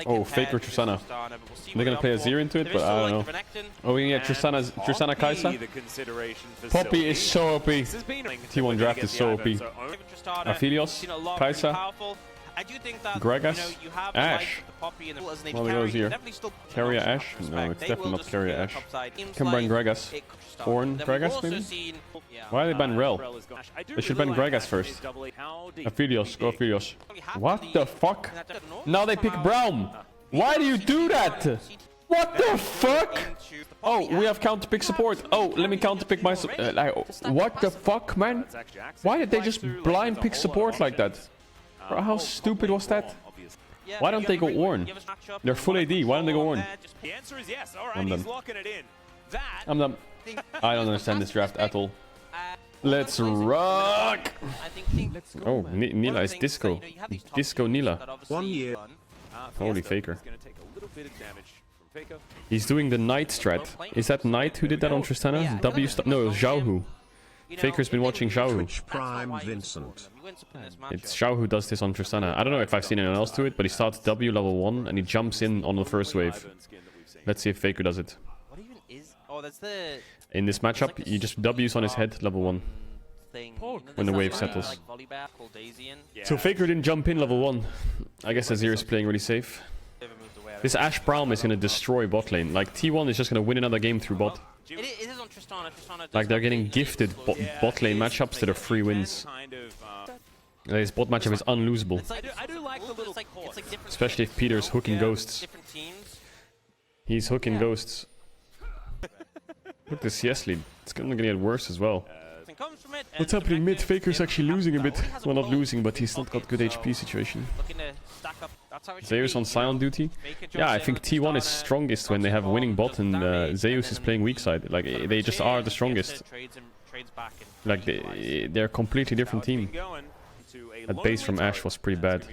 Oh, Faker Tristana. They're gonna play a Zero into it, but I don't know. Oh, we get Tristana Kai'Sa. Poppy is so OP. T1 draft is so OP. Aphelios, Kai'Sa, Gragas, Ashe. Well, he goes here. Carrier Ashe? No, it's definitely not Carrier Ashe. Can ban Gragas. Ornn Gragas, maybe? Why did they ban Rel? They should ban Gragas first. Aphelios, go Aphelios. What the fuck? Now they pick Braum. Why do you do that? What the fuck? Oh, we have counter pick support. Oh, let me counter pick my... what the fuck, man? Why did they just blind pick support like that? Bro, how stupid was that? Why don't they go Ornn? They're full AD. Why don't they go Ornn? I'm done. I'm done. I don't understand this draft at all. Let's rock! Oh, Nila is Disco. Disco Nila. 1 year. Holy Faker. He's doing the Knight strat. Is that Knight who did that on Tristana? W stop? No, it was Zhao Hu. Faker's been watching Zhao Hu. Prime Vincent. It's Zhao Hu does this on Tristana. I don't know if I've seen anyone else do it, but he starts W level 1 and he jumps in on the first wave. Let's see if Faker does it. In this matchup, you just W's on his head level 1 when the wave settles. So Faker didn't jump in level 1. I guess Azir is playing really safe. This Ashe Braum is going to destroy bot lane. Like, T1 is just going to win another game through bot. Like, they're getting gifted bot lane matchups that are free wins. This bot matchup is unlosable. Especially if Peter's hooking ghosts. He's hooking ghosts. Look at the CS lead. It's gonna get worse as well. What's happening mid? Faker's actually losing a bit. Well, not losing, but he's not got good HP situation. Zeus on silent duty. Yeah, I think T1 is strongest when they have a winning bot and Zeus is playing weak side. Like, they just are the strongest. Like, they're a completely different team. That base from Ashe was pretty bad.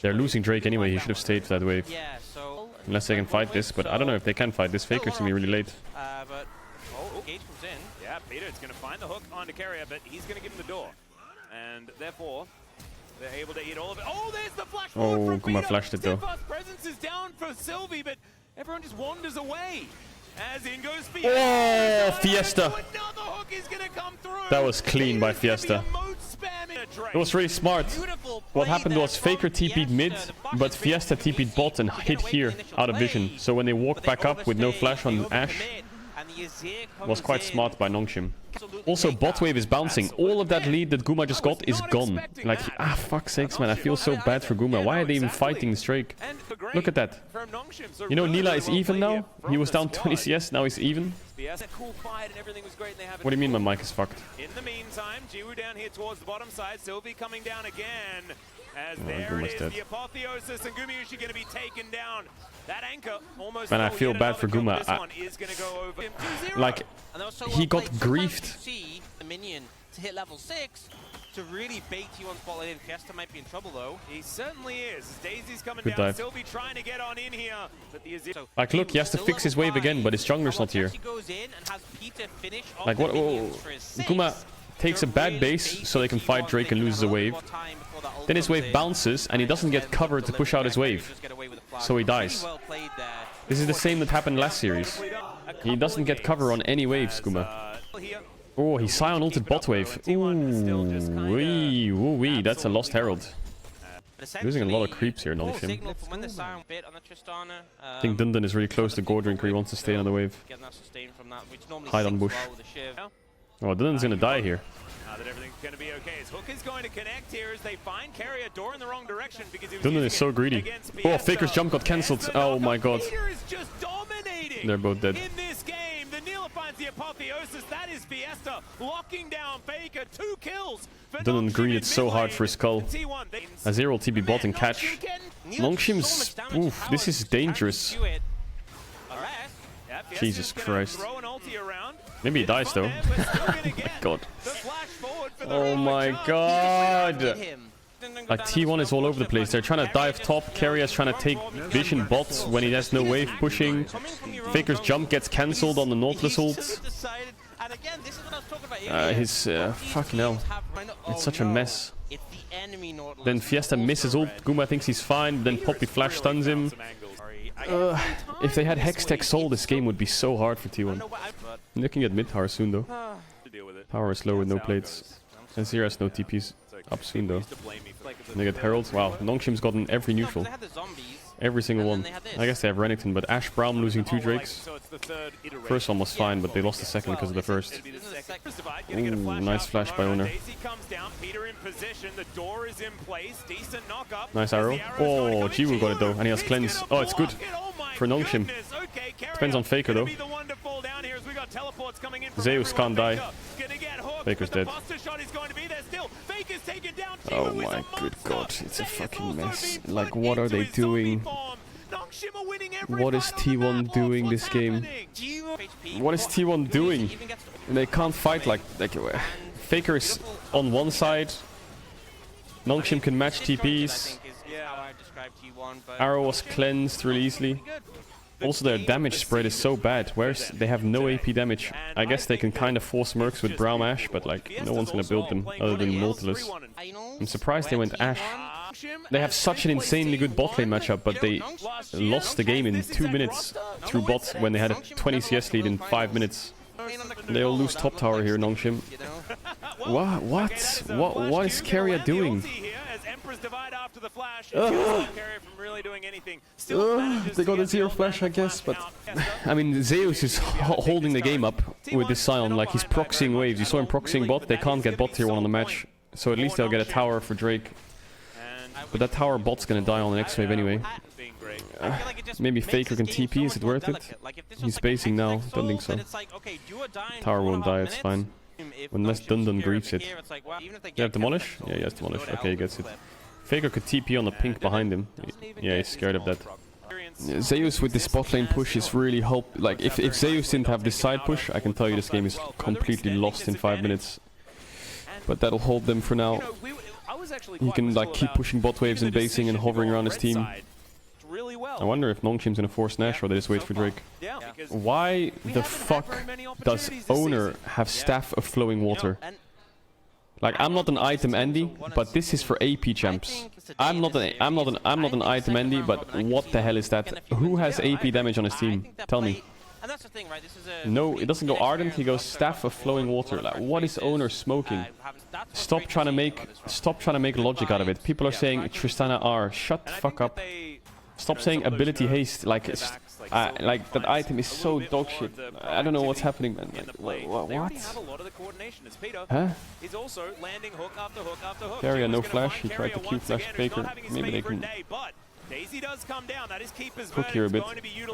They're losing Drake anyway. He should have stayed for that wave. Unless they can fight this, but I don't know if they can fight this. Faker's gonna be really late. Yeah, Peter's going to find the hook onto Carrier, but he's going to give him the door. And therefore, they're able to eat all of it. Oh, there's the flash forward from Peter. Flashed it though. Steadfast presence is down for Sylvie, but everyone just wanders away. As in goes Fiesta. Oh, Fiesta. Another hook is going to come through. That was clean by Fiesta. It was really smart. What happened was Faker TP'd mid, but Fiesta TP'd bot and hit here out of vision. So when they walked back up with no flash on Ashe, was quite smart by Nongshim. Also, bot wave is bouncing. All of that lead that Guma just got is gone. Like, fuck sakes, man. I feel so bad for Guma. Why are they even fighting this Drake? Look at that. You know, Nila is even now. He was down 20 CS, now he's even. What do you mean my mic is fucked? In the meantime, Jiwoo down here towards the bottom side. Sylvie coming down again. As there it is, the Apotheosis and Gumayushi going to be taken down. That anchor almost... Man, I feel bad for Guma. Like, he got griefed. The minion to hit level 6 to really bait T1 spot lane. Fiesta might be in trouble though. He certainly is. Daisy's coming Good down. dive. Sylvie trying to get on in here. But the Like, look, he has to fix his wave again, but his jungler's not here. Like, what? Oh, Guma takes a bad base so they can fight Drake and loses a wave. Then his wave bounces and he doesn't get cover to push out his wave. So he dies. This is the same that happened last series. He doesn't get cover on any waves, Guma. Oh, he Sion ulted bot wave. Ooh, wee, that's a lost herald. Losing a lot of creeps here, Nongshim. I think Dundun is really close to Gordrinker. He wants to stay on the wave. Hide on bush. Oh, Dundun's gonna die here. That everything's going to be okay. His hook is going to connect here as they find Carrier door in the wrong direction because he was Dundun is so greedy. Oh, Faker's jump got cancelled. Oh my god. Is just dominating. They're both dead. In this game, the Nila finds the Apotheosis. That is Fiesta locking down Faker. 2 kills. Dundun greeted so hard for his skull. Azir will TB bot and catch. Nongshim's... Oof, this is dangerous. Jesus Christ. Maybe he dies though. Oh my god. Oh my god. Like, T1 is all over the place. They're trying to dive top. Carrier's trying to take vision bots when he has no wave pushing. Faker's jump gets cancelled on the Nautilus ult. And again, this is what I was talking about earlier. His fucking hell. It's such a mess. It's the enemy Nautilus. Then Fiesta misses ult. Guma thinks he's fine. Then Poppy flash stuns him. If they had Hextech Soul, this game would be so hard for T1. I'm looking at mid tower soon though. Tower is low with no plates. And Zero has no TPs up soon though. And they get Heralds. Wow, Nongshim's gotten every neutral. Every single one. I guess they have Renekton, but Ash Brown losing 2 Drakes. First one was fine, but they lost the second because of the first. Ooh, nice flash by Owner. Nice arrow. Oh, Jiwoo got it though, and he has Cleanse. Oh, it's good for Nongshim. Depends on Faker though. Zeus can't die. Faker's dead. Oh my good god, it's a fucking mess. Like, what are they doing? What is T1 doing this game? What is T1 doing? They can't fight like Faker is on one side. Nongshim can match TPs. Arrow was cleansed really easily. Also, their damage spread is so bad. Whereas they have no AP damage. I guess they can kind of force Mercs with Braum Ash, but like no one's gonna build them other than Nautilus. I'm surprised they went Ash. They have such an insanely good bot lane matchup, but they lost the game in 2 minutes through bot when they had a 20 CS lead in 5 minutes. They'll lose top tower here, Nongshim. What is Keria doing? They got a Zero flash, I guess, but I mean, Zeus is holding the game up with this Scion, like he's proxying waves. You saw him proxying bot. They can't get bot tier 1 on the match, so at least they'll get a tower for Drake. But that tower bot's gonna die on the next wave anyway. Maybe Faker can TP, is it worth it? He's spacing now, don't think so. Tower won't die, it's fine. Unless Dundun grieves it. You have Demolish? Yeah, he has Demolish. Okay, he gets it. Faker could TP on the pink behind him. Yeah, he's scared of that. Zeus with this bot lane push is really like, if Zeus didn't have this side push, I can tell you this game is completely lost in 5 minutes. But that'll hold them for now. He can like keep pushing bot waves and basing and hovering around his team. I wonder if Nongshim's gonna force Nash or they just wait for Drake. Why the fuck does Owner have Staff of Flowing Water? Like, I'm not an item Andy, but this is for AP champs. I'm not an item Andy, but what the hell is that? Who has AP damage on his team? Tell me. No, it doesn't go Ardent, he goes Staff of Flowing Water. Like, what is Owner smoking? Stop trying to make logic out of it. People are saying Tristana R. Shut the fuck up. Stop saying ability haste. Like that item is so dog shit. I don't know what's happening, man. Like, what? Huh? Keria no flash. He tried to Q flash Faker. Maybe they can cook here a bit.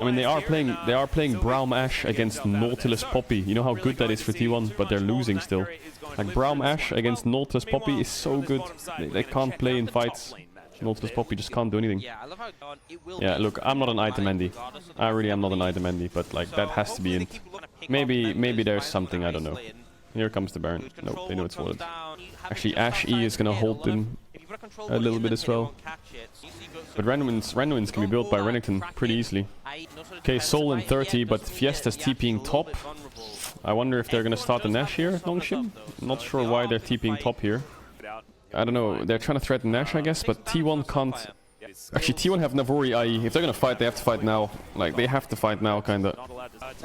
I mean, they are playing Braum Ash against Nautilus Poppy. You know how good that is for T1, but they're losing still. Like, Braum Ash against Nautilus Poppy is so good. They can't play in fights. Nautilus Poppy just can't do anything. Yeah, look, I'm not an item Andy. I really am not an item Andy, but like, that has to be in. Maybe there's something, I don't know. Here comes the Baron. Nope, they know it's warded. Actually, Ash E is gonna hold them a little bit as well. But Renwins can be built by Renekton pretty easily. Okay, Soul in 30, but Fiesta's TPing top. I wonder if they're gonna start the Nash here, Nongshim? Not sure why they're TPing top here. I don't know, they're trying to threaten Nash, I guess, but T1 can't. Actually, T1 have Navori IE. If they're gonna fight, they have to fight now. Like, they have to fight now, kinda.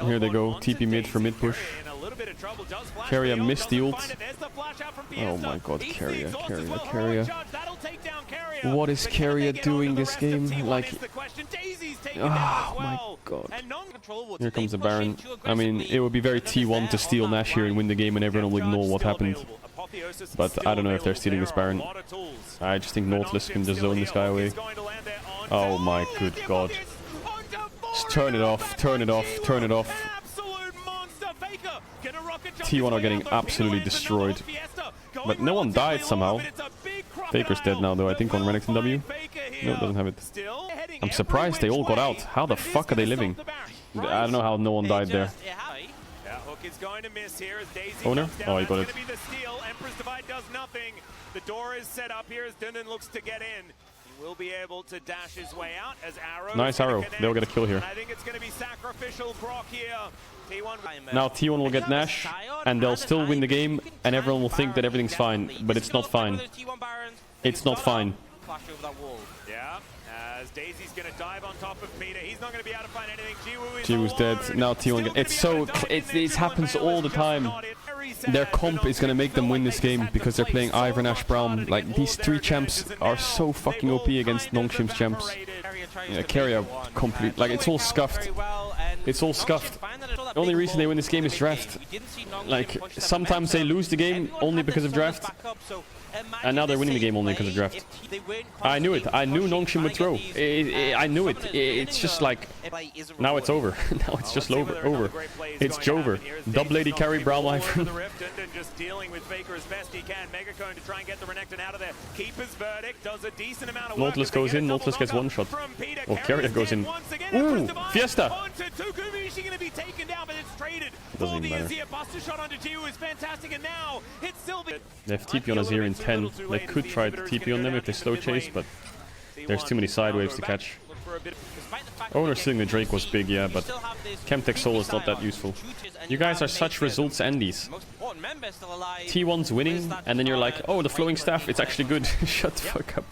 Here they go, TP mid for mid push. Keria missed the ult. Oh my god, Keria. What is Keria doing this game? Like, oh my god. Here comes the Baron. I mean, it would be very T1 to steal Nash here and win the game, and everyone will ignore what happened. But I don't know if they're stealing this Baron. I just think Nautilus can just zone this guy away. Oh my good god. Just turn it off, turn it off, turn it off. T1 are getting absolutely destroyed. But no one died somehow. Faker's dead now though, I think on Renekton W. No, it doesn't have it. I'm surprised they all got out. How the fuck are they living? I don't know how no one died there. Owner? Oh, he got it. The door is set up here as Dundun looks to get in. will be able to dash his way out as Arrow. Nice arrow. They'll get a kill here. And I think it's going to be sacrificial Brock here. T1 now T1 will get Nash, and they'll still win the game, and everyone will think that everything's fine, but it's not fine. It's not fine. Yeah, as Daisy's going to dive on top of Peter. He's not going to be able to find anything. Jiwoo's dead. Now T1 it's so... It happens all the time. Their comp is going to make them win this game because they're playing Ivern, Ash, Brown. Like, these three champs are so fucking OP against Nongshim's champs. Yeah, Keria complete. Like, it's all scuffed. It's all scuffed. The only reason they win this game is draft. Like, sometimes they lose the game only because of draft. And now they're winning the game only because of draft. I knew it. I knew Nongshim would throw. I knew it. It's just like... Now it's over. Now it's just over. It's Jover. Double lady carry, Brown Ivern. Just dealing with Faker as best he can. Megacone to try and get the Renekton out of there. Keeper's verdict does a decent amount of work. Nautilus goes in. Nautilus gets one shot. Oh, Keria goes in. Ooh, Fiesta. Going to be taken down, but it's traded. Doesn't even matter. Buster shot onto Jiwoo is fantastic, and now it's Sylvie. They have TP on us here in 10. They could try to TP on them if they slow chase, but there's too many side waves to catch. Owner stealing the Drake was big, yeah, but Chemtech Soul is not that useful. You guys are such results endies. T1's winning, and then you're like, oh, the flowing staff, it's actually good. Shut the fuck up.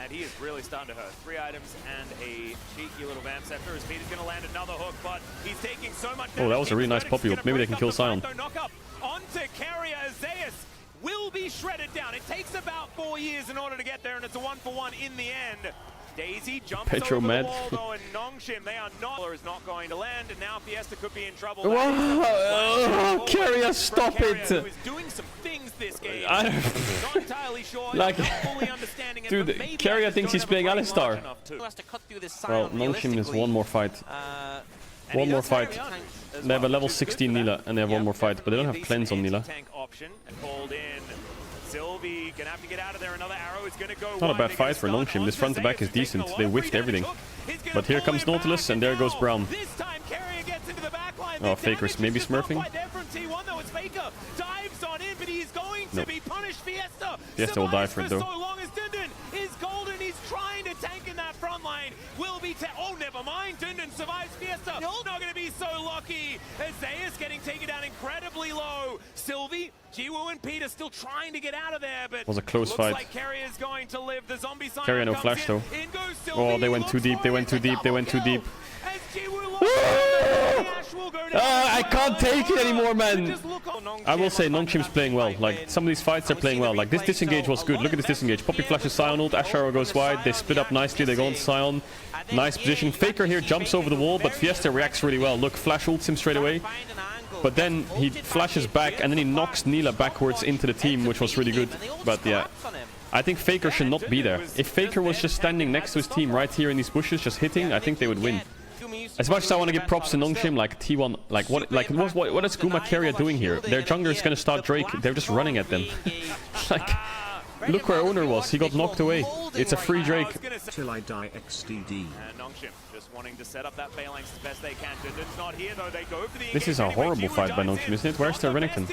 And he is really starting to hurt. 3 items and a cheeky little Vamp Scepter as Peter's going to land another hook, but he's taking so much damage. Oh, that was a really nice poppy ult. Maybe they can kill Sion. Knock up onto Keria as Zeus will be shredded down. It takes about 4 years in order to get there, and it's a 1-for-1 in the end. Daisy jumps Petro over mad. the wall, though, and Nongshim, they are not... is not going to land, and now Fiesta could be in trouble. Whoa! Keria, stop it! Who is doing some things this game. I'm not entirely sure. like, not fully understanding it, dude, Keria thinks he's playing Alistar. Well, Nongshim has one more fight. One more fight. They have a level 16 Nila, and they have one more fight, but they don't have cleanse on Nila. Sylvie gonna have to get out of there. Another arrow is gonna go. Not a bad fight for Nongshim. This front to back is decent. They whiffed everything. But here comes Nautilus, and there goes Brown. Oh, Faker's maybe smurfing. No. Fiesta will die for it, though. Oh, never mind. Dundon survives Fiesta. Not going to be so lucky. As Zeus getting taken down incredibly low. Sylvie, Jiwoo, and Peter still trying to get out of there, but it was a close fight. Like Keria is going to live. The zombie sign Keria no flash though. Oh, they went too deep. They went too deep. They went too deep. I can't take it anymore, man. I will say Nongshim's playing well. Like, some of these fights are playing well. Like, this disengage was good. Look at this disengage. Poppy flashes Sion ult. Ash arrow goes wide. They split up nicely. They go on Sion. Nice position. Faker here jumps over the wall, but Fiesta reacts really well. Look, flash ults him straight away. But then he flashes back, and then he knocks Nila backwards into the team, which was really good. But yeah, I think Faker should not be there. If Faker was just standing next to his team right here in these bushes, just hitting, I think they would win. As much as I want to give props to Nongshim, like T1, like what is Guma Keria doing here? Their jungler is going to start Drake. They're just running at them. Like, look where Owner was. He got knocked away. It's a free Drake. Till I die XDD. And Nongshim just wanting to set up that phalanx as best they can. Dundon's not here though. They go for the This is a horrible fight by Nongshim, isn't it? Where's their Renekton?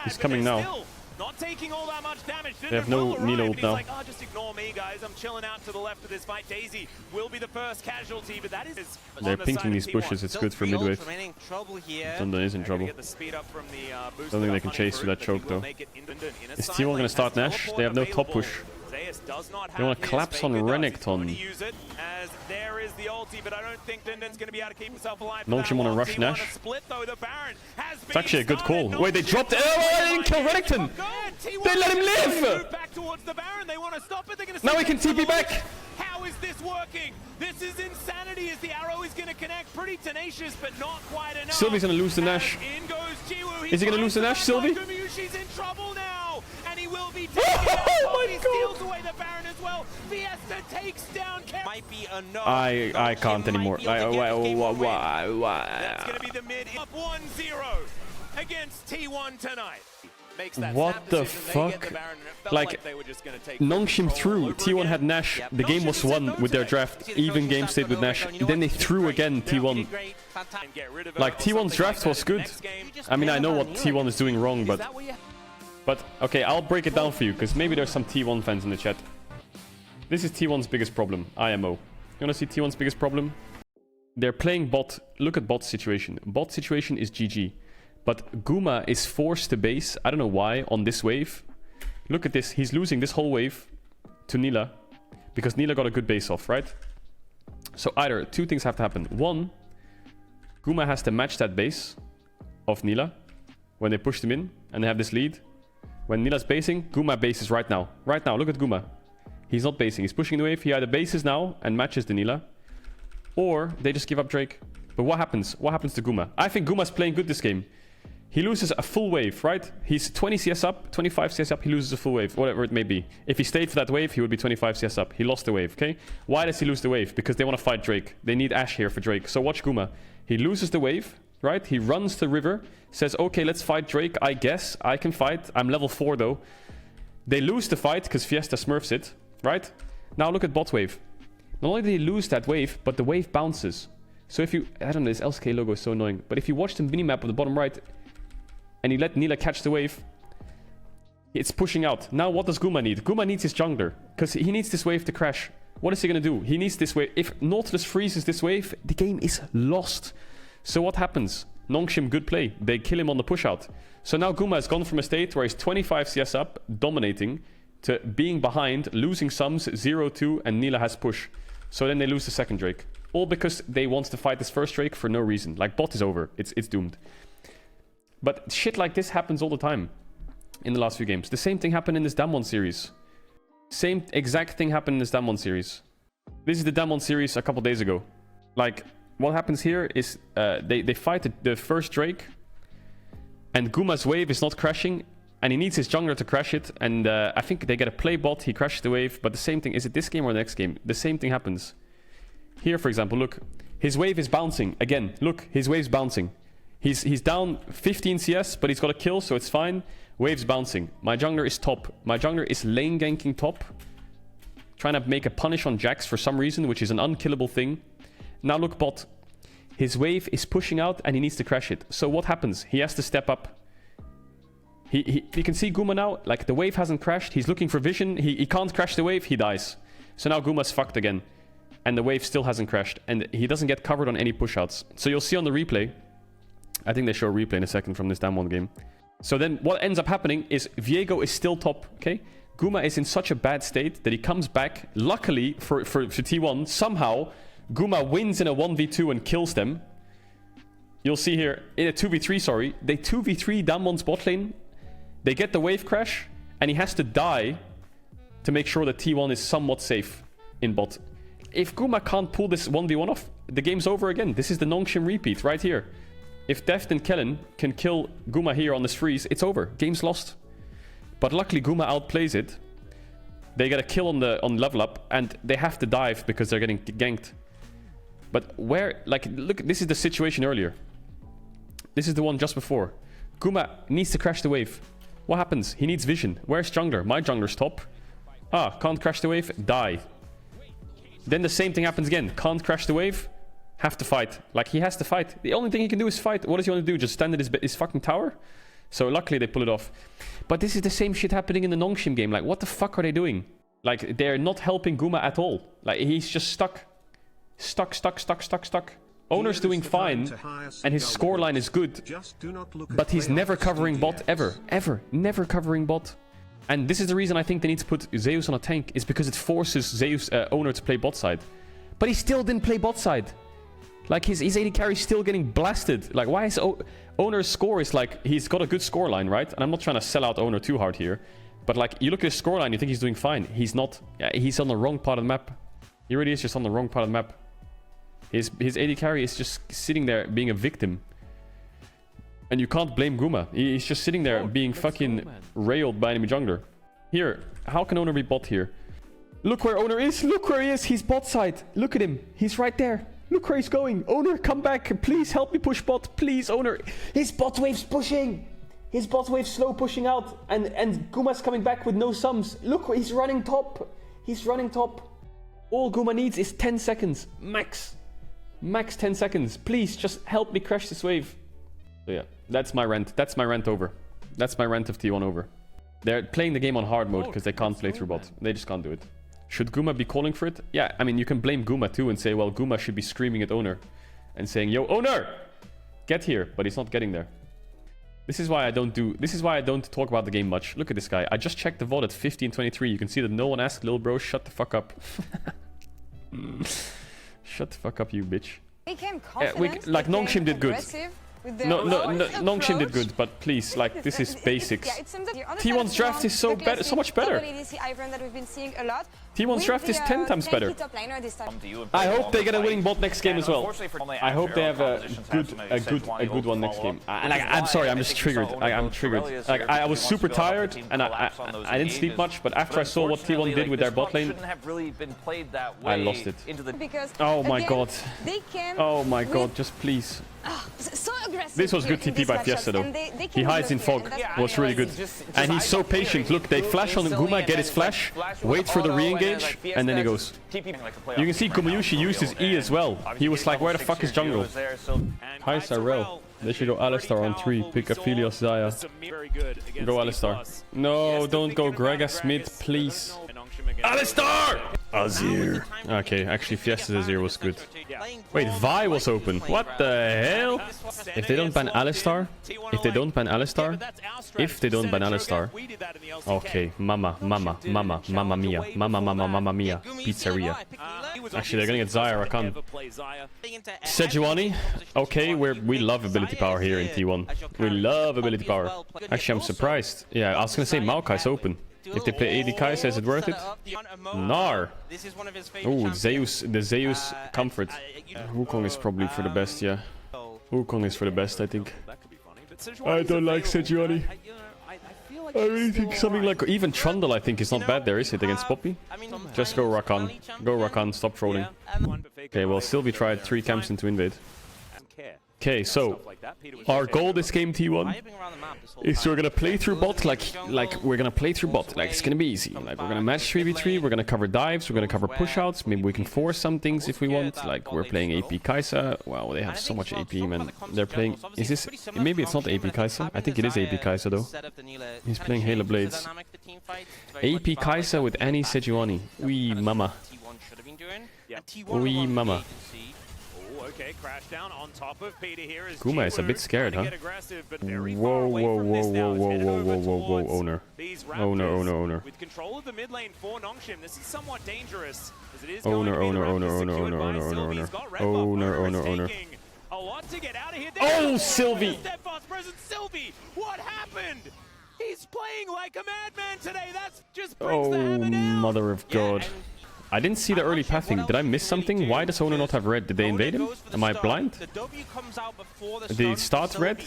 He's coming now. Not taking all that much damage. They have no Nilo ult now. Like, oh, just ignore me, guys. I'm chilling out to the left of this fight. Daisy will be the first casualty, but that is... They're pinking these bushes. It's good for midwave. Dundon is in trouble. Don't think they can chase through that choke, though. Is T1 going to start Nash? They have no top push. They want to collapse on Renekton. Nongshim want to rush Nash. It's actually a good call. Wait, they dropped it. Oh, they didn't kill Renekton. They let him live. Now he can TP back. How is this working? This is insanity as the arrow is going to connect. Pretty tenacious, but not quite enough. Sylvie's going to lose the Nash. Is he going to lose the Nash, Sylvie? She's in trouble now, and he will be taken out. He steals away the Baron as well. Fiesta takes down might be a no. I can't anymore. That's going to be the mid up 1-0 against T1 tonight. What the fuck? Like, Nongshim threw, T1 had Nash, the game was won with their draft, even game state with Nash, then they threw again T1. Like, T1's draft was good. I mean, I know what T1 is doing wrong, but okay, I'll break it down for you, because maybe there's some T1 fans in the chat. This is T1's biggest problem, IMO. You wanna see T1's biggest problem? They're playing bot. Look at bot situation. Bot situation is GG. But Guma is forced to base, I don't know why, on this wave. Look at this. He's losing this whole wave to Nila. Because Nila got a good base off, right? So either two things have to happen. One, Guma has to match that base of Nila when they pushed him in and they have this lead. When Nila's basing, Guma bases right now. Right now, look at Guma. He's not basing. He's pushing the wave. He either bases now and matches the Nila, or they just give up Drake. But what happens? What happens to Guma? I think Guma's playing good this game. He loses a full wave, right? He's 20 CS up, 25 CS up. He loses a full wave, whatever it may be. If he stayed for that wave, he would be 25 CS up. He lost the wave, okay? Why does he lose the wave? Because they want to fight Drake. They need Ashe here for Drake. So watch Guma. He loses the wave, right? He runs to river, says, okay, let's fight Drake. I guess I can fight. I'm level 4 though. They lose the fight because Fiesta smurfs it, right? Now look at bot wave. Not only did he lose that wave, but the wave bounces. So if you, I don't know, this LSK logo is so annoying. But if you watch the minimap on the bottom right, and he let Nila catch the wave, it's pushing out. Now what does Guma need? Guma needs his jungler, because he needs this wave to crash. What is he going to do? He needs this wave. If Nautilus freezes this wave, the game is lost. So what happens? Nongshim, good play. They kill him on the push out. So now Guma has gone from a state where he's 25 CS up, dominating, to being behind, losing sums, 0-2, and Nila has push. So then they lose the second Drake. All because they want to fight this first Drake for no reason. Like, bot is over. It's doomed. But shit like this happens all the time in the last few games. The same thing happened in this Damwon series. Same exact thing happened in this Damwon series. This is the Damwon series a couple days ago. Like, what happens here is they fight the first Drake, and Guma's wave is not crashing, and he needs his jungler to crash it, and I think they get a play bot, he crashes the wave, but the same thing, is it this game or the next game? The same thing happens. Here, for example, look. His wave is bouncing. Again, look, his wave's bouncing. He's down 15 CS, but he's got a kill, so it's fine. Wave's bouncing. My jungler is top. My jungler is lane ganking top. Trying to make a punish on Jax for some reason, which is an unkillable thing. Now look bot. His wave is pushing out and he needs to crash it. So what happens? He has to step up. You can see Guma now, like the wave hasn't crashed. He's looking for vision. He can't crash the wave. He dies. So now Guma's fucked again. And the wave still hasn't crashed. And he doesn't get covered on any pushouts. So you'll see on the replay. I think they show a replay in a second from this Damwon game. So then what ends up happening is Viego is still top, okay? Guma is in such a bad state that he comes back. Luckily for T1, somehow Guma wins in a 1v2 and kills them. You'll see here, in a 2v3, sorry. They 2v3 Damwon's bot lane. They get the wave crash, and he has to die to make sure that T1 is somewhat safe in bot. If Guma can't pull this 1v1 off, the game's over again. This is the Nongshim repeat right here. If Deft and Kellen can kill Guma here on this freeze, it's over. Game's lost. But luckily Guma outplays it. They get a kill on level up, and they have to dive because they're getting ganked. But where, like, look, this is the situation earlier. This is the one just before. Guma needs to crash the wave. What happens? He needs vision. Where's jungler? My jungler's top. Ah, can't crash the wave. Die. Then the same thing happens again. Can't crash the wave. Have to fight. Like, he has to fight. The only thing he can do is fight. What does he want to do? Just stand at his fucking tower? So luckily they pull it off. But this is the same shit happening in the Nongshim game. Like, what the fuck are they doing? Like, they're not helping Guma at all. Like, he's just stuck. Stuck. Owner's doing fine, and his scoreline is good. But he's never covering bot, ever. Never covering bot. And this is the reason I think they need to put Zeus on a tank, is because it forces Zeus Owner to play bot side. But he still didn't play bot side. Like, his AD carry is still getting blasted. Like, why is Owner's score is like, he's got a good scoreline, right? And I'm not trying to sell out Owner too hard here. But like, you look at his scoreline, you think he's doing fine. He's not. He's on the wrong part of the map. He really is just on the wrong part of the map. His AD carry is just sitting there being a victim. And you can't blame Guma. He's just sitting there being fucking railed by enemy jungler. Here, how can Owner be bot here? Look where Owner is. Look where he is. He's bot side. Look at him. He's right there. Look where he's going. Owner, come back. Please help me push bot. Please, Owner. His bot wave's pushing. His bot wave's slow pushing out. And Guma's coming back with no sums. Look, he's running top. He's running top. All Guma needs is 10 seconds. Max. Max 10 seconds. Please, just help me crash this wave. So yeah, that's my rant. That's my rant over. That's my rant of T1 over. They're playing the game on hard mode because they can't play through bot. They just can't do it. Should Guma be calling for it? Yeah, I mean, you can blame Guma too and say, well, Guma should be screaming at Owner and saying, yo, Owner, get here. But he's not getting there. This is why I don't talk about the game much. Look at this guy. I just checked the VOD at 15:23. You can see that no one asked little bro, shut the fuck up. Shut the fuck up, you bitch. Like Nongshim did good. No, Nongshim did good, but please, like, this is basics. T1's draft is so much better. T1's draft is 10 times better. I hope they get a winning bot next game as well. I hope they have a good one next game. And I'm sorry, I'm just triggered. I'm triggered. Like, I was super tired and I didn't sleep much, but after I saw what T1 did with their bot lane, I lost it. Oh my god. Oh my god, just please. This was good TP by Fiesta though. He hides in fog. Was really good. And he's so patient. Look, they flash on Guma, get his flash, wait for the re-engage, and then he goes. You can see Gumayushi used his E as well. He was like, where the fuck is jungle? Hi Caedrel. They should go Alistar on 3. Pick Aphelios Zaya. Go Alistar. No, don't go Gragas mid, please. Alistar! Azir. Okay, actually Fiesta's Azir was good. Wait, Vi was open. What the hell? If they don't ban Alistar, okay, Mamma Mia, pizzeria. Actually, they're gonna get Zaya Rakan. Sejuani. Okay, we love ability power here in T1. We love ability power. Actually, I'm surprised. Yeah, I was gonna say Maokai's open. If they play AD Kai'Sa, is it worth it? Nar. Oh, Zeus, the Zeus comfort. Wukong is probably for the best, yeah. Wukong is for the best, I think. I don't like Sejuani. I really think something like even Trundle, I think, is not bad there, is it, against Poppy? Just go Rakan. Go Rakan, stop trolling. Okay, well, Sylvie tried 3 camps into invade. Okay, so our goal this game, T1, is we're gonna play through bot like we're gonna play through bot. Like, it's gonna be easy. Like, we're gonna match 3v3, we're gonna cover dives, we're gonna cover push-outs, maybe we can force some things if we want. Like, we're playing AP Kai'Sa. Wow, they have so much AP, man. They're playing... Is this... Maybe it's not AP Kai'Sa. I think it is AP Kai'Sa, though. He's playing Halo Blades. AP Kai'Sa with Annie Sejuani. Wee mama. Wee mama. Okay, crash down on top of Peter here is Guma is a bit scared, huh? Whoa, Owner. Owner. With control of the mid lane for Nongshim, this is somewhat dangerous. Owner. A lot to get out of here. Oh, Sylvie! Steadfast presence, Sylvie! What happened? He's playing like a madman today. That's just brings the hammer down. Mother of God. I didn't see the early pathing. Did I miss something? Why does Owner not have red? Did they invade him? Am I blind? Did he start red?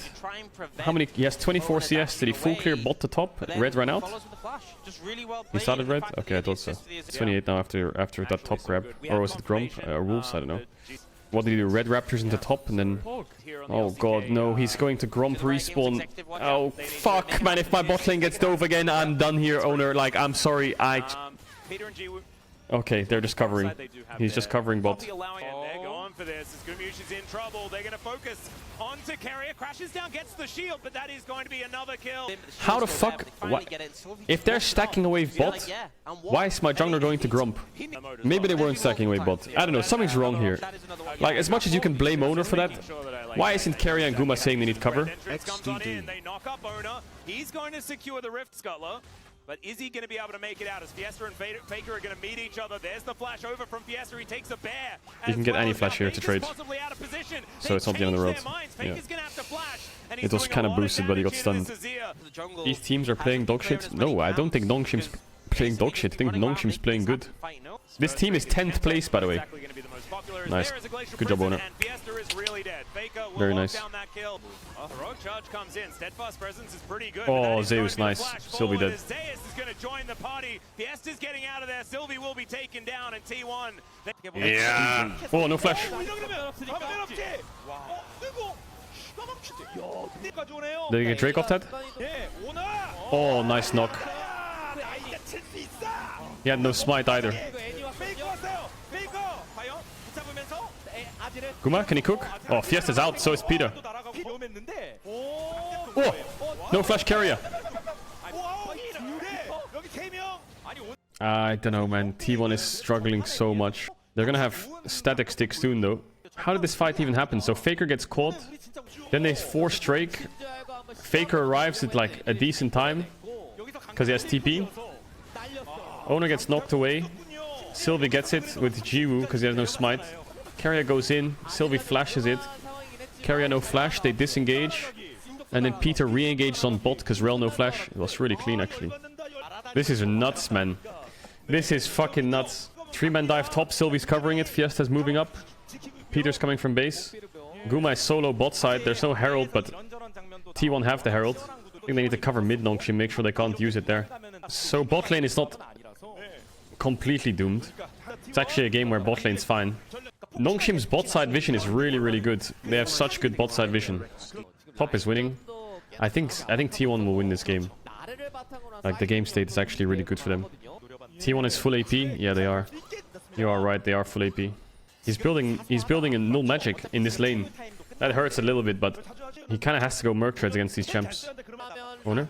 How many? He has 24 CS. Did he full clear bot to top? Red ran out? He started red? Okay, I thought so. It's 28 now after that top grab. Or was it Grump? Wolves? I don't know. What did he do? Red Raptors into top and then... Oh god, no. He's going to Grump respawn. Oh, fuck, man. If my bot lane gets dove again, I'm done here, Owner. Like, I'm sorry. Okay, they're just covering. He's just covering bot. They're going for this. Skirmishes in trouble. They're going to focus onto Carrier. Crashes down, gets the shield, but that is going to be another kill. How the fuck? If they're stacking away bot, why is my jungler going to Grump? Maybe they weren't stacking away bot. I don't know. Something's wrong here. Like, as much as you can blame Owner for that, why isn't Carrier and Guma saying they need cover? They knock up Owner. He's going to secure the Rift Scuttler. But is he going to be able to make it out as Fiesta and Faker are going to meet each other? There's the flash over from Fiesta. He takes a bear. You can get any flash here to trade. So it's not the end of the road. Yeah. It was kind of boosted, but he got stunned. These teams are playing dog shit? No, I don't think Nongshim's playing dog shit. I think Nongshim's playing good. This team is 10th place, by the way. Nice. Good job, Owner. Very nice. Oh, Zeus, nice. Sylvie dead. Zeus is going to join the party. Fiesta's getting out of there. Sylvie will be taken down in T1. Yeah. Oh, no flash. Did he get Drake off that? Oh, nice knock. He had no smite either. Guma, can he cook? Oh, Fiesta's out, so is Peter. Oh, no flash carrier. I don't know, man. T1 is struggling so much. They're gonna have static sticks soon, though. How did this fight even happen? So Faker gets caught. Then they force Drake. Faker arrives at like a decent time because he has TP. Owner gets knocked away. Sylvie gets it with Jiwoo because he has no smite. Keria goes in. Sylvie flashes it. Keria no flash. They disengage. And then Peter re-engages on bot because Rel no flash. It was really clean, actually. This is nuts, man. This is fucking nuts. 3-man dive top. Sylvie's covering it. Fiesta's moving up. Peter's coming from base. Guma is solo bot side. There's no Herald, but T1 have the Herald. I think they need to cover mid Nongshim, make sure they can't use it there. So bot lane is not completely doomed. It's actually a game where bot lane's fine. Nongshim's bot side vision is really, really good. They have such good bot side vision. Top is winning. I think T1 will win this game. Like, the game state is actually really good for them. T1 is full AP. Yeah, they are. You are right, they are full AP. He's building a null magic in this lane. That hurts a little bit, but he kind of has to go Merc Treads against these champs. Owner?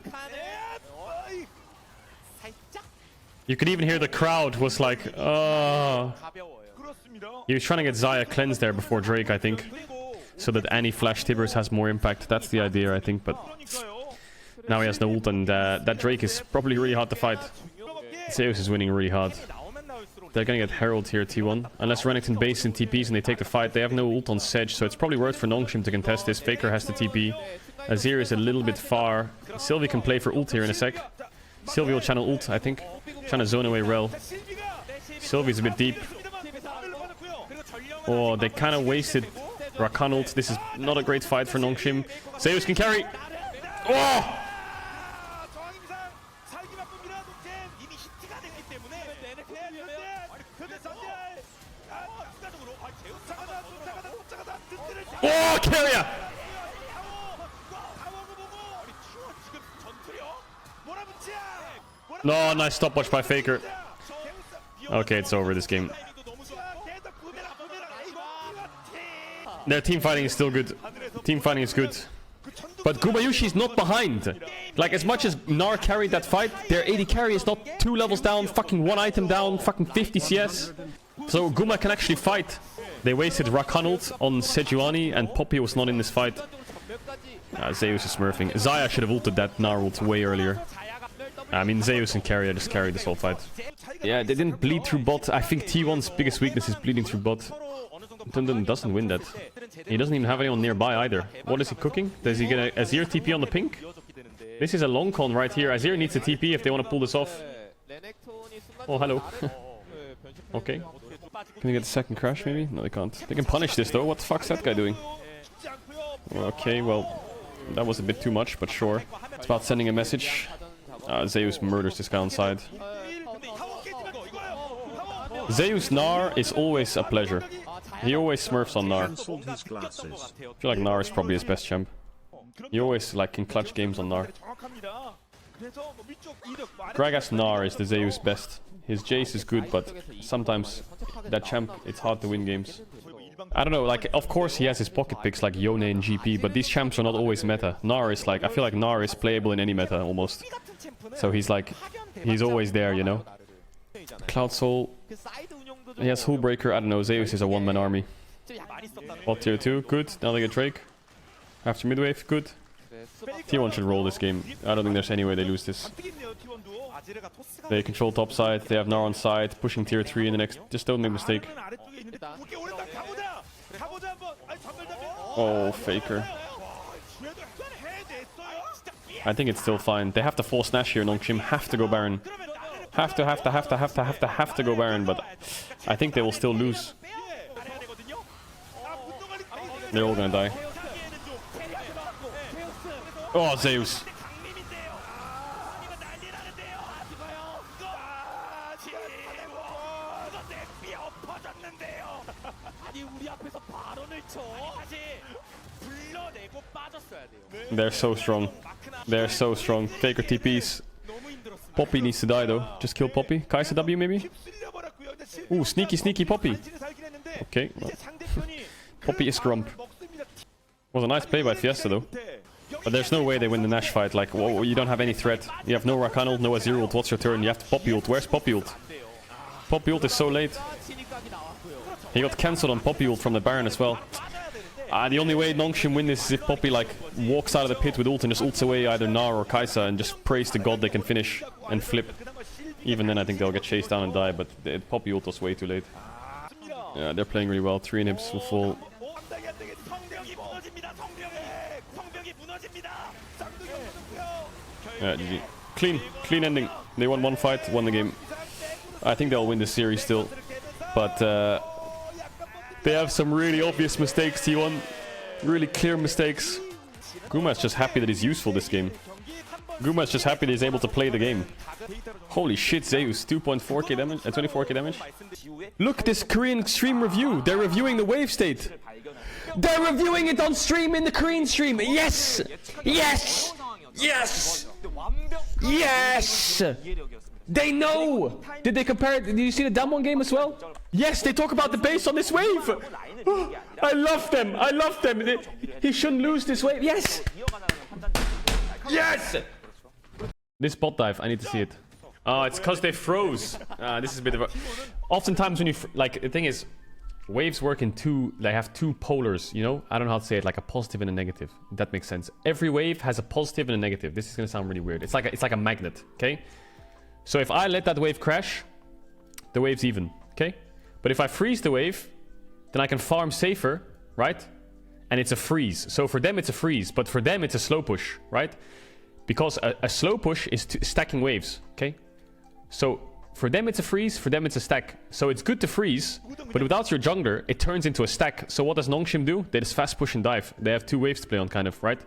You could even hear the crowd was like, oh. He was trying to get Xayah cleansed there before Drake, I think. So that any flash Tibbers has more impact. That's the idea, I think, but now he has no ult, and that Drake is probably really hard to fight. Zeus is winning really hard. They're gonna get Herald here, T1. Unless Renekton base in TPs and they take the fight. They have no ult on Sedge, so it's probably worth for Nongshim to contest this. Faker has the TP. Azir is a little bit far. Sylvie can play for ult here in a sec. Sylvie will channel ult, I think. Trying to zone away Rel. Sylvie's a bit deep. Oh, they kind of wasted Rakan ult. This is not a great fight for Nongshim. Zeus can carry. Oh! Oh, Keria! No, nice stopwatch by Faker. Okay, it's over this game. Their team fighting is still good. Team fighting is good. But Gumayushi is not behind. Like, as much as Gnar carried that fight, their AD carry is not 2 levels down, fucking 1 item down, fucking 50 CS. So Guma can actually fight. They wasted Rakan ult on Sejuani, and Poppy was not in this fight. Zeus is smurfing. Xayah should have ulted that Gnar ult way earlier. I mean, Zeus and Keria just carried this whole fight. Yeah, they didn't bleed through bot. I think T1's biggest weakness is bleeding through bot. Dundun doesn't win that. He doesn't even have anyone nearby either. What is he cooking? Does he get a Azir TP on the pink? This is a long con right here. Azir needs a TP if they want to pull this off. Oh, hello. Okay. Can they get the second crash, maybe? No, they can't. They can punish this, though. What the fuck's that guy doing? Okay, well, that was a bit too much, but sure. It's about sending a message. Zeus murders this guy on side. Zeus Gnar is always a pleasure. He always smurfs on Gnar. I feel like Gnar is probably his best champ. He always like can clutch games on Gnar. Gragas Gnar is the Zeus best. His Jace is good, but sometimes that champ, it's hard to win games. I don't know, like, of course he has his pocket picks like Yone and GP, but these champs are not always meta. Gnar is like, I feel like Gnar is playable in any meta, almost. So he's like, he's always there, you know? Cloud Soul. He has Hullbreaker, I don't know, Zeus is a one-man army. Bot tier 2, good. Now they get Drake. After midwave, good. T1 should roll this game. I don't think there's any way they lose this. They control top side, they have Gnar on side, pushing tier 3 in the next... Just don't make a mistake. Oh, Faker. I think it's still fine. They have to force Nash here, Nongshim have to go Baron. Have to go Baron, but I think they will still lose. They're all gonna die. Oh, Zeus. They're so strong. They're so strong. Faker TPs. Poppy needs to die though. Just kill Poppy. Kai'Sa W maybe? Ooh, sneaky Poppy. Okay. Well. Poppy is Grump. Was a nice play by Fiesta though. But there's no way they win the Nash fight. Like, whoa, you don't have any threat. You have no Rakan ult, no Azir ult. What's your turn? You have to Poppy ult. Where's Poppy ult? Poppy ult is so late. He got cancelled on Poppy ult from the Baron as well. The only way Nongshim win this is if Poppy like walks out of the pit with ult and just ults away either Gnar or Kai'Sa and just prays to God they can finish and flip. Even then I think they'll get chased down and die, but the Poppy ult was way too late. Yeah, they're playing really well. 3 inhibs will fall. Yeah, GG. Clean ending. They won 1 fight, won the game. I think they'll win this series still. But they have some really obvious mistakes, T1. Really clear mistakes. Guma's just happy that he's useful this game. Guma's just happy that he's able to play the game. Holy shit, Zeus. 2.4k damage, 24k damage. Look, this Korean stream review. They're reviewing the wave state. They're reviewing it on stream in the Korean stream. Yes! Yes! Yes! Yes! They know! Did they compare it? Did you see the Damwon game as well? Yes, they talk about the base on this wave! Oh, I love them! I love them! He shouldn't lose this wave. Yes! Yes! This bot dive, I need to see it. Oh, it's because they froze. This is a bit of a... Oftentimes when you... Like, the thing is... Waves work in two... They have 2 polars, you know? I don't know how to say it. Like a positive and a negative. That makes sense. Every wave has a positive and a negative. This is going to sound really weird. It's like a magnet, okay? So if I let that wave crash, the wave's even, okay? But if I freeze the wave, then I can farm safer, right? And it's a freeze. So for them, it's a freeze. But for them, it's a slow push, right? Because a slow push is stacking waves, okay? So for them, it's a freeze. For them, it's a stack. So it's good to freeze. But without your jungler, it turns into a stack. So what does Nongshim do? They just fast push and dive. They have 2 waves to play on, kind of, right?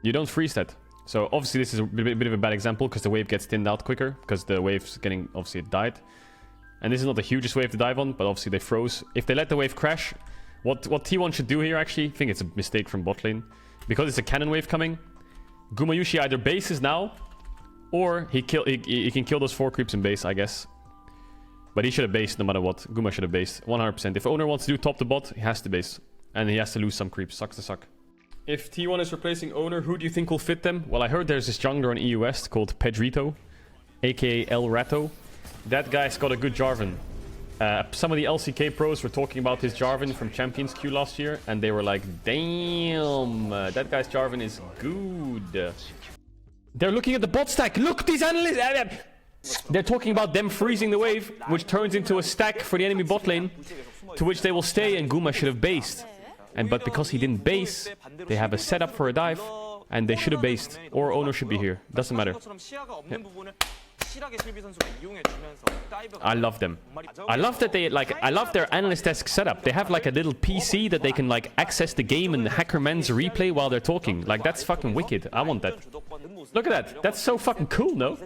You don't freeze that. So obviously this is a bit of a bad example because the wave gets thinned out quicker because the wave's getting, obviously it died. And this is not the hugest wave to dive on, but obviously they froze. If they let the wave crash, what T1 should do here actually, I think it's a mistake from bot lane. Because it's a cannon wave coming, Gumayushi either bases now, or he can kill those 4 creeps in base, I guess. But he should have based no matter what. Guma should have based 100%. If owner wants to do top to bot, he has to base. And he has to lose some creeps. Sucks to suck. If T1 is replacing owner, who do you think will fit them? Well, I heard there's this jungler on EU West called Pedrito, aka El Rato. That guy's got a good Jarvan. Some of the LCK pros were talking about his Jarvan from Champions Queue last year, and they were like, damn, that guy's Jarvan is good. They're looking at the bot stack. Look, these analysts. They're talking about them freezing the wave, which turns into a stack for the enemy bot lane, to which they will stay, and Guma should have based. But because he didn't base, they have a setup for a dive, and they should have based. Or owner should be here. Doesn't matter. Yeah. I love them. I love that they I love their analyst desk setup. They have like a little PC that they can like access the game and Hackerman's replay while they're talking. Like that's fucking wicked. I want that. Look at that. That's so fucking cool, no?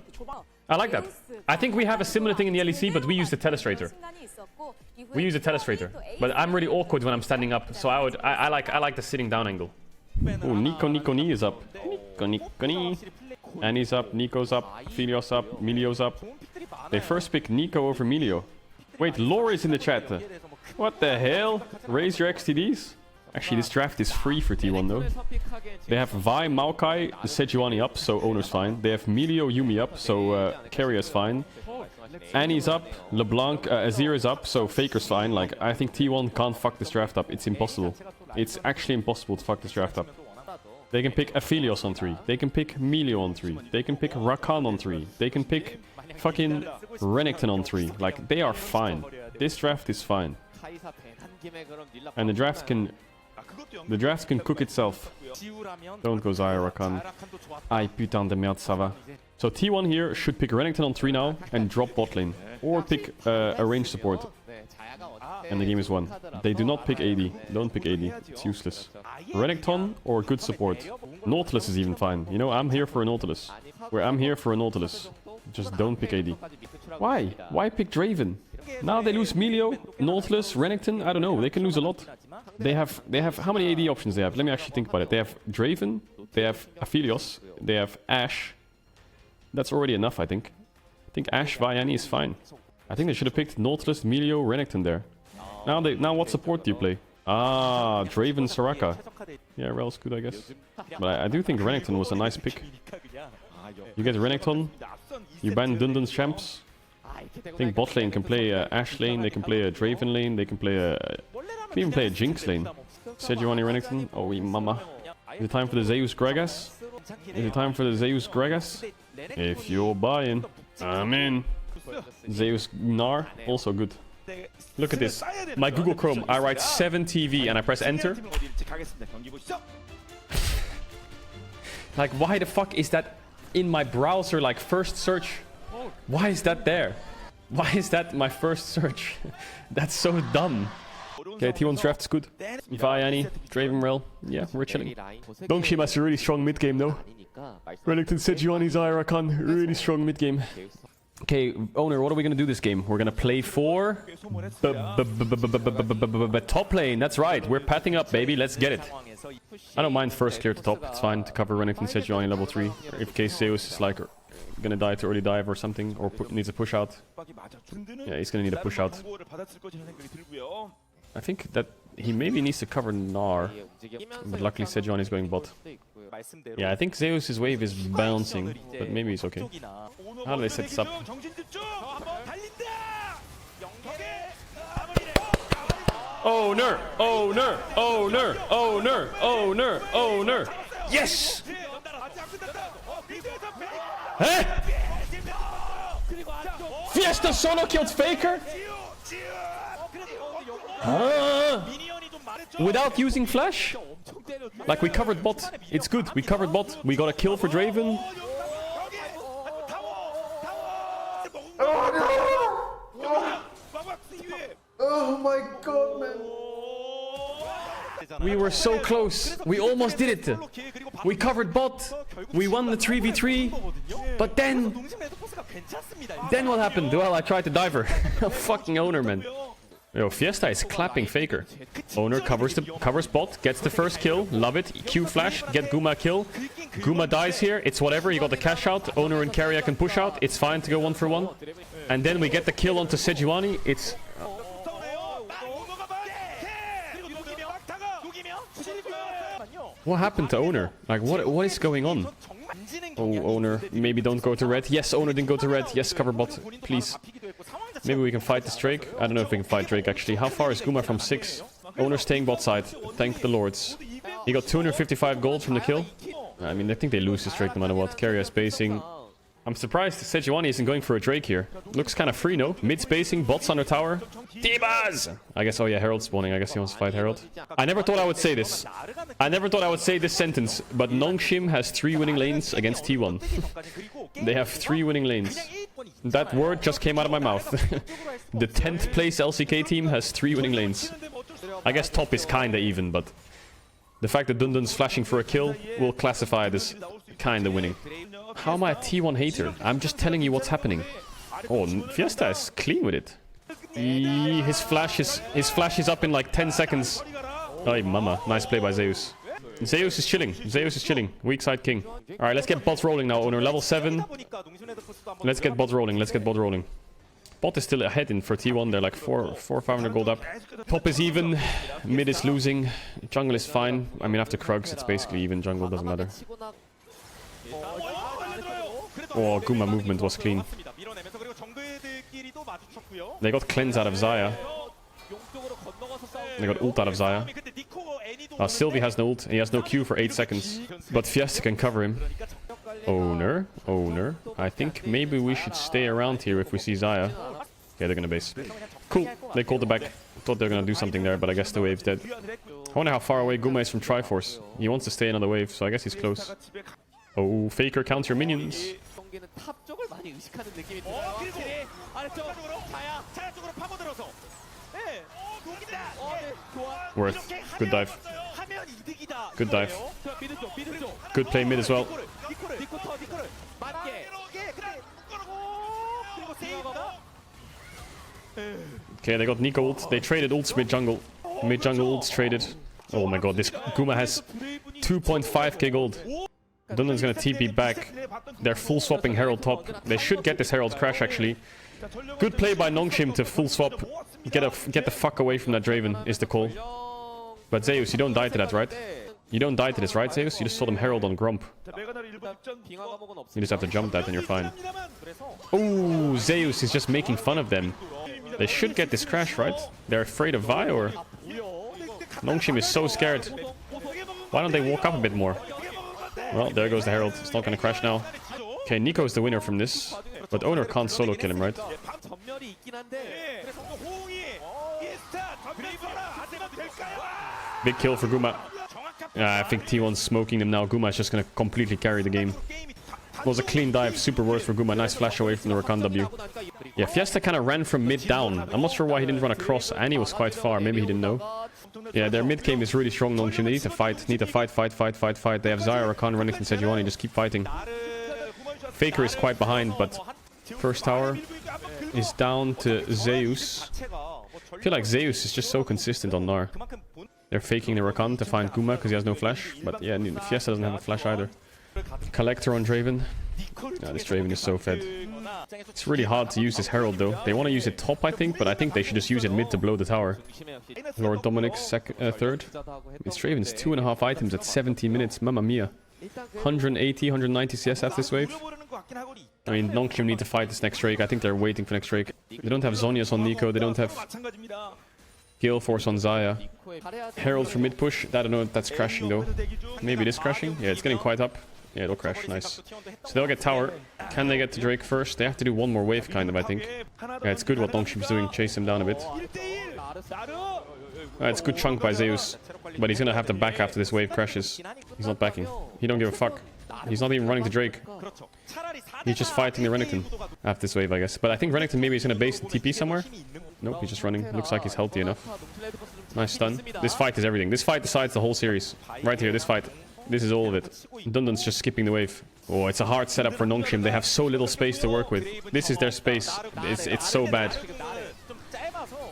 I like that. I think we have a similar thing in the LEC, but we use the telestrator. We use a telestrator, but I'm really awkward when I'm standing up, so I like the sitting down angle. Oh, Nico Ni is up. Nico Ni. Annie's up, Nico's up, Philios up, Milio's up. They first pick Nico over Milio. Wait, Lore is in the chat. What the hell? Raise your XTDs? Actually, this draft is free for T1 though. They have Vi, Maokai, Sejuani up, so owner's fine. They have Milio, Yumi up, so Carrier's fine. Annie's up, LeBlanc, Azir is up, so Faker's fine. Like, I think T1 can't fuck this draft up. It's impossible. It's actually impossible to fuck this draft up. They can pick Aphelios on 3. They can pick Milio on 3. They can pick Rakan on 3. They can pick fucking Renekton on 3. Like, they are fine. This draft is fine. And the draft can cook itself. Don't go Zaya Rakan. Ay putain de merde, ça va. So T1 here should pick Renekton on 3 now and drop bot lane. Or pick a range support. And the game is won. They do not pick AD. Don't pick AD. It's useless. Renekton or good support. Nautilus is even fine. You know, I'm here for a Nautilus. I'm here for a Nautilus. Just don't pick AD. Why? Why pick Draven? Now they lose Milio, Nautilus, Renekton. I don't know. They can lose a lot. They have how many AD options they have? Let me actually think about it. They have Draven. They have Aphelios. They have Ashe. That's already enough, I think. I think Ashe Vianney is fine. I think they should have picked Nautilus, Milio, Renekton there. Now what support do you play? Ah, Draven Soraka. Yeah, Rel's good, I guess. But I do think Renekton was a nice pick. You get Renekton, you ban Dundun's champs. I think bot lane can play Ashe lane, they can play a Draven lane, they can play a... can even play a Jinx lane. Sejuani Renekton. Oh, mama. Is it time for the Zeus Gragas? Is it time for the Zeus Gragas? If you're buying, I'm in. Zeus Gnar, also good. Look at this. My Google Chrome, I write 7TV and I press enter. Like, why the fuck is that in my browser, like, first search? Why is that there? Why is that my first search? That's so dumb. Okay, T1's draft is good. Vi Annie, Draven Rel. Yeah, we're chilling. Nongshim has a really strong mid game though. Renekton, Sejuani, Zyra, Khan. Really strong mid game. Okay, owner, what are we gonna do this game? We're gonna play for top lane. That's right. We're pathing up, baby. Let's get it. I don't mind first clear to top. It's fine to cover Renekton, Sejuani level 3. If case Zeus is like gonna die to early dive or something, or needs a push out. Yeah, he's gonna need a push out. I think that he maybe needs to cover Gnar, but luckily Sejuani is going bot. Yeah, I think Zeus' wave is bouncing, but maybe he's okay. How do they set this up? Oh, ner! Oh, ner! Oh, ner! Oh, ner! Oh, ner! Oh, ner! Yes! Huh? Fiesta solo killed Faker? Without using flash? Like, we covered bot. It's good. We covered bot. We got a kill for Draven. Oh my god, man. We were so close. We almost did it. We covered bot. We won the 3v3. But then what happened? Well, I tried to dive her. Fucking owner, man. Yo, Fiesta is clapping Faker. Owner covers bot, gets the first kill. Love it. Q flash, get Guma kill. Guma dies here. It's whatever. You got the cash out. Owner and Carrier can push out. It's fine to go 1 for 1. And then we get the kill onto Sejuani. It's... What happened to Owner? Like, what is going on? Oh, Owner, maybe don't go to red. Yes, Owner didn't go to red. Yes, cover bot, please. Maybe we can fight this Drake. I don't know if we can fight Drake, actually. How far is Guma from 6? Owner staying bot side. Thank the lords. He got 255 gold from the kill. I mean, I think they lose this Drake no matter what. Carrier spacing. I'm surprised Sejuani isn't going for a Drake here. Looks kind of free, no? Mid spacing, bots under tower. T-Baz! I guess, oh yeah, Herald's spawning. I guess he wants to fight Herald. I never thought I would say this. I never thought I would say this sentence, but Nongshim has 3 winning lanes against T1. They have 3 winning lanes. That word just came out of my mouth. The 10th place LCK team has 3 winning lanes. I guess top is kinda even, but the fact that Dundun's flashing for a kill will classify this kinda winning. How am I a T1 hater? I'm just telling you what's happening. Oh, Fiesta is clean with it. His flash is up in like 10 seconds. Oh, mama. Nice play by Zeus. Zeus is chilling. Zeus is chilling. Weak side king. Alright, let's get bots rolling now, Owner. Level 7. Let's get bots rolling. Let's get bot rolling. Bot is still ahead for T1. They're like 500 gold up. Top is even. Mid is losing. Jungle is fine. I mean, after Krugs, it's basically even. Jungle doesn't matter. Oh, Guma movement was clean. They got cleanse out of Xayah. They got ult out of Xayah. Sylvie has no ult. He has no Q for 8 seconds. But Fiesta can cover him. Owner. I think maybe we should stay around here if we see Xayah. Okay, they're gonna base. Cool. They called it back. Thought they were gonna do something there, but I guess the wave's dead. I wonder how far away Guma is from Triforce. He wants to stay another wave, so I guess he's close. Oh, Faker counter minions. Worth. Good dive. Good dive. Good play mid as well. Okay, they got Nico ult. They traded ults mid jungle. Mid jungle ults traded. Oh my god, this Guma has 2.5k gold. Dundun's gonna TP back. They're full swapping Herald top. They should get this Herald crash actually. Good play by Nongshim to full swap. Get the fuck away from that Draven is the call. But Zeus, you don't die to that, right? You don't die to this, right, Zeus? You just saw them herald on Grump. You just have to jump that and you're fine. Oh, Zeus is just making fun of them. They should get this crash, right? They're afraid of Vi, or... Nongshim is so scared. Why don't they walk up a bit more? Well, there goes the herald. It's not gonna crash now. Okay, Nico is the winner from this. But Owner can't solo kill him, right? Big kill for Guma. I think T1's smoking them now. Guma is just gonna completely carry the game. It was a clean dive, super worth for Guma. Nice flash away from the Rakan W. Yeah, Fiesta kind of ran from mid down. I'm not sure why he didn't run across, and he was quite far. Maybe he didn't know. Yeah, their mid game is really strong, Nongshim. They need to fight. They have Xayah, Rakan, running from Sejuani. Just keep fighting. Faker is quite behind, but first tower is down to Zeus. I feel like Zeus is just so consistent on Gnar. They're faking the Rakan to find Guma because he has no flash. But yeah, Fiesta doesn't have a flash either. Collector on Draven. Yeah, this Draven is so fed. It's really hard to use this Herald though. They want to use it top, I think, but I think they should just use it mid to blow the tower. Lord Dominic's third. This Draven's 2.5 items at 17 minutes. Mamma mia. 180, 190 CS after this wave. I mean, Nongshim need to fight this next Drake. I think they're waiting for next Drake. They don't have Zhonya's on Nico. They don't have Gale Force on Xayah. Herald for mid push. I don't know if that's crashing though. Maybe it is crashing. Yeah, it's getting quite up. Yeah, it'll crash. Nice. So they'll get tower. Can they get to Drake first? They have to do one more wave, kind of, I think. Yeah, it's good what Nongshim's doing. Chase him down a bit. It's a good chunk by Zeus. But he's gonna have to back after this wave crashes. He's not backing. He don't give a fuck. He's not even running to Drake. He's just fighting the Renekton after this wave, I guess. But I think Renekton maybe is gonna base the TP somewhere. Nope, he's just running. Looks like he's healthy enough. Nice stun. This fight is everything. This fight decides the whole series. Right here, this fight. This is all of it. Dundun's just skipping the wave. Oh, it's a hard setup for Nongshim. They have so little space to work with. This is their space. It's so bad.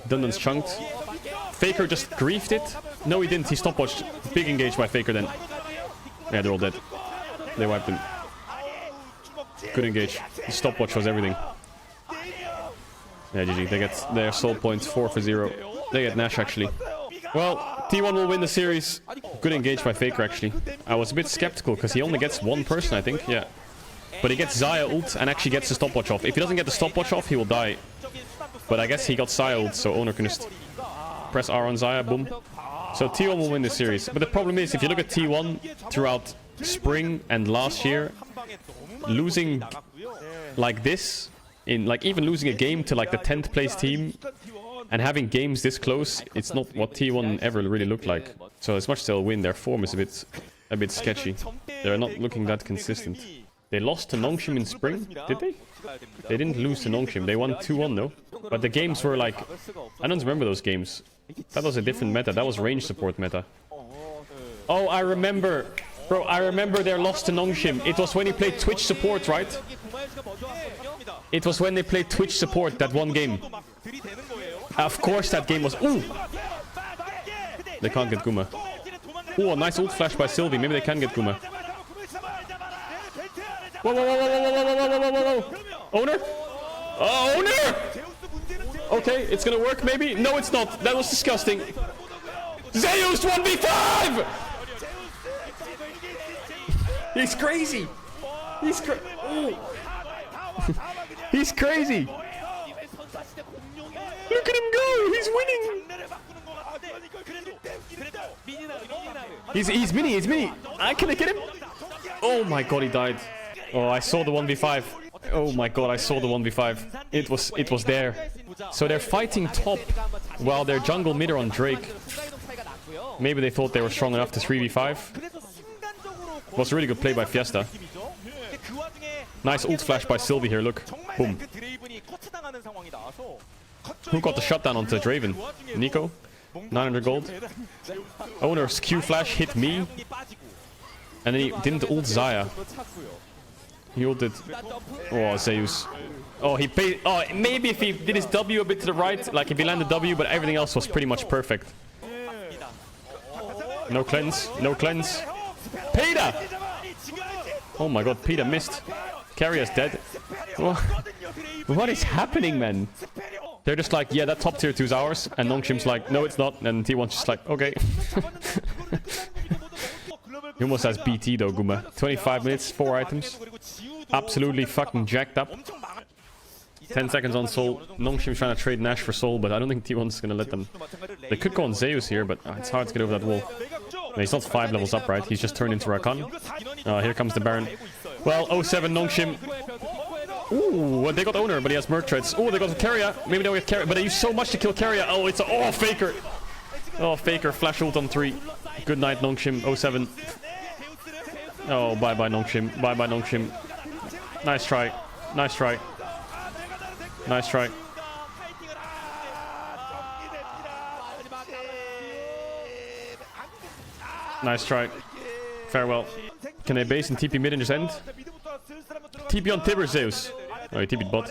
Dundun's chunked. Faker just griefed it. No, he didn't. He stopwatched. Big engage by Faker then. Yeah, they're all dead. They wiped him. Good engage. The stopwatch was everything. Yeah, GG. They get their soul points 4 for 0. They get Nash, actually. Well, T1 will win the series. Good engage by Faker, actually. I was a bit skeptical because he only gets one person, I think. Yeah. But he gets Xayah ult and actually gets the stopwatch off. If he doesn't get the stopwatch off, he will die. But I guess he got Xayah ult, so Owner can just press R on Xayah, boom. So T1 will win this series. But the problem is, if you look at T1 throughout spring and last year, losing like this, even losing a game to like the 10th place team and having games this close, it's not what T1 ever really looked like. So as much as they'll win, their form is a bit sketchy. They're not looking that consistent. They lost to Nongshim in spring, did they? They didn't lose to Nongshim. They won 2-1 though. But the games were like, I don't remember those games. That was a different meta. That was range support meta. Oh, I remember. Bro, I remember their loss to Nongshim. It was when he played Twitch support, right? It was when they played Twitch support, that one game. Of course that game was... Ooh! They can't get Guma. Ooh, a nice ult flash by Sylvie. Maybe they can get Guma. Whoa, whoa, whoa, whoa, whoa, whoa, whoa, whoa, whoa, whoa. Owner? Oh, Owner! Okay, it's gonna work maybe? No, it's not. That was disgusting. Zeus 1v5! He's crazy. He's He's crazy. Look at him go. He's winning. He's mini. He's mini. Can I get him? Oh my god, he died. Oh, I saw the 1v5. Oh my god, I saw the 1v5. It was there. So they're fighting top while their jungle mid are on Drake. Maybe they thought they were strong enough to 3v5. It was a really good play by Fiesta. Nice ult flash by Sylvie here, look. Boom. Who got the shutdown onto Draven? Nico? 900 gold. Owner's Q flash hit me. And then he didn't ult Xayah. He ulted... Oh, Zeus. Oh, he paid... Oh, maybe if he did his W a bit to the right. Like if he landed W, but everything else was pretty much perfect. No cleanse. No cleanse. Peter! Oh my god, Peter missed. Carrier's dead. What is happening, man? They're just like, yeah, that top tier 2 is ours. And Nongshim's like, no, it's not. And T1's just like, okay. He almost has BT though, Guma. 25 minutes, 4 items. Absolutely fucking jacked up. 10 seconds on Soul. Nongshim's trying to trade Nash for Soul, but I don't think T1's gonna let them. They could go on Zeus here, but it's hard to get over that wall. No, he's not 5 levels up, right? He's just turned into Rakan. Here comes the Baron. Well, 07 Nongshim. Ooh, well, they got Owner, but he has Merc Treads. Oh, they got Carrier. Maybe they'll get Carrier, but they use so much to kill Carrier. Oh, it's a... Oh, Faker. Oh, Faker. Flash ult on 3. Good night, Nongshim. 07. Oh, bye-bye, Nongshim. Bye-bye, Nongshim. Nice try. Nice try. Nice try. Nice try. Farewell. Can they base and TP mid and just end? TP on Tibbers, Zeus. Oh, he TP'd bot.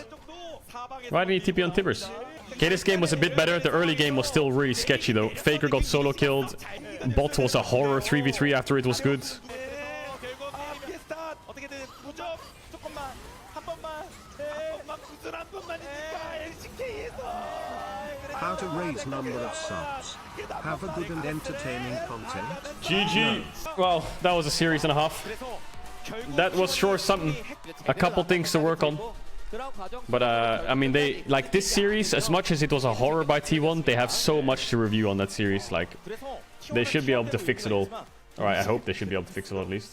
Why didn't he TP on Tibbers? Okay, this game was a bit better. The early game was still really sketchy though. Faker got solo killed. Bot was a horror 3v3 after it was good. How to raise number of subs. Have a good and entertaining content. GG. Well, that was a series and a half. That was sure something. A couple things to work on. But I mean, they like this series, as much as it was a horror by T1, they have so much to review on that series. Like, they should be able to fix it all. Alright, I hope they should be able to fix it all at least.